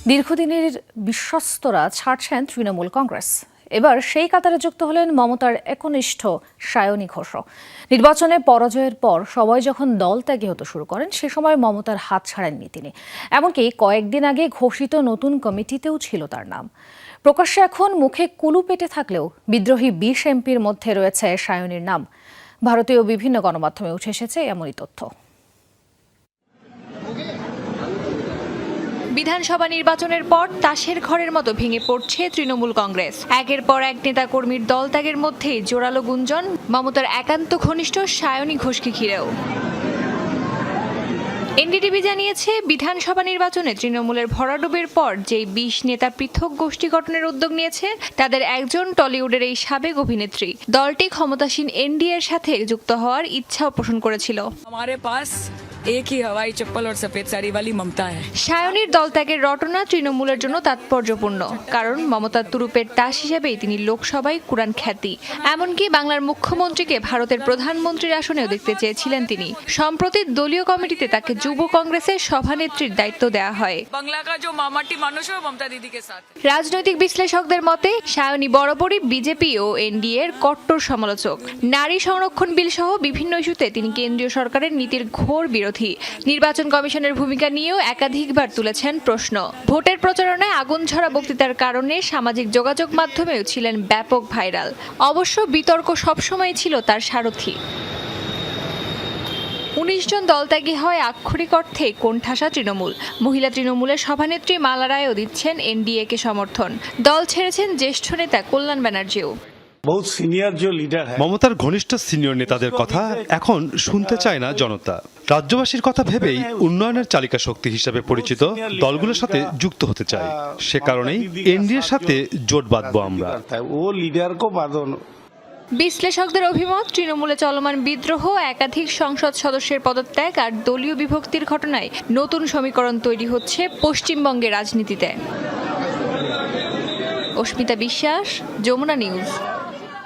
দীর্ঘদিনের বিশ্বস্তরা ছাড়ছেন তৃণমূল কংগ্রেস। এবার সেই কাতারে যুক্ত হলেন মমতার একনিষ্ঠ সায়নী ঘোষও। নির্বাচনে পরাজয়ের পর সবাই যখন দল ত্যাগে হতে শুরু করেন সে সময় মমতার হাত ছাড়েননি তিনি। এমনকি কয়েকদিন আগে ঘোষিত নতুন কমিটিতেও ছিল তার নাম। প্রকাশ্যে এখন মুখে কুলু পেটে থাকলেও বিদ্রোহী 20 এমপির মধ্যে রয়েছে সায়নীর নাম। ভারতীয় বিভিন্ন গণমাধ্যমে উঠে এসেছে এমনই তথ্য। বিধানসভা নির্বাচনের পর তাসের ঘরের মতো ভেঙে পড়ছে তৃণমূল কংগ্রেস। একের পর এক নেতা কর্মীর দল ত্যাগের মধ্যেই জোরালো গুঞ্জন মমতার একান্ত ঘনিষ্ঠ সায়নী ঘোষকে ঘিরেও। এনডিটিভি জানিয়েছে, বিধানসভা নির্বাচনে তৃণমূলের ভরাডুবির পর যেই 20 নেতা পৃথক গোষ্ঠী গঠনের উদ্যোগ নিয়েছে তাদের একজন টলিউডের এই সাবেক অভিনেত্রী। দলটি ক্ষমতাসীন এনডিএর সাথে যুক্ত হওয়ার ইচ্ছাও পোষণ করেছিল। সায়নীর দলত্যাগের রটনা তৃণমূলের জন্য তাৎপর্যপূর্ণ, কারণ মমতার তুরুপের তাস হিসেবেই তিনি লোকসভায় কুড়ান খ্যাতি। এমনকি বাংলার মুখ্যমন্ত্রীকে ভারতের প্রধানমন্ত্রীর আসনেও দেখতে চেয়েছিলেন তিনি। সম্প্রতি দলীয় কমিটিতে তাকে যুব কংগ্রেসের সভানেত্রীর দায়িত্ব দেওয়া হয়। রাজনৈতিক বিশ্লেষকদের মতে সায়নী বরাবরই বিজেপি ও এনডিএর কট্টর সমালোচক। নারী সংরক্ষণ বিল সহ বিভিন্ন ইস্যুতে তিনি কেন্দ্রীয় সরকারের নীতির ঘোর বিরোধী। নির্বাচন কমিশনের ভূমিকা নিয়েও একাধিকবার তুলেছেন প্রশ্ন। ভোটের প্রচারণায় আগুন ঝরা বক্তৃতার কারণে সামাজিক যোগাযোগ মাধ্যমেও ছিলেন ব্যাপক ভাইরাল। অবশ্য বিতর্ক সবসময় ছিল তার সারথি। 19 জন দলত্যাগী হয় আক্ষরিক অর্থে কোণঠাসা তৃণমূল। মহিলা তৃণমূলের সভানেত্রী মালা রায়ও দিচ্ছেন এনডিএ-কে সমর্থন। দল ছেড়েছেন জ্যেষ্ঠ নেতা কল্যাণ ব্যানার্জিও। মমতার ঘনিষ্ঠ সিনিয়র নেতাদের কথা এখন শুনতে চায় না জনতা। রাজ্যবাসীর কথা ভেবেই উন্নয়নের চালিকা শক্তি হিসেবে পরিচিত দলগুলোর সাথে যুক্ত হতে চায়। সে কারণেই এনডিএর সাথে জোট বাঁধবো আমরা। বিশ্লেষকদের অভিমত, তৃণমূলে চলমান বিদ্রোহ, একাধিক সংসদ সদস্যের পদত্যাগ আর দলীয় বিভক্তির ঘটনায় নতুন সমীকরণ তৈরি হচ্ছে পশ্চিমবঙ্গের রাজনীতিতে। অস্মিতা বিশ্বাস, যমুনা নিউজ।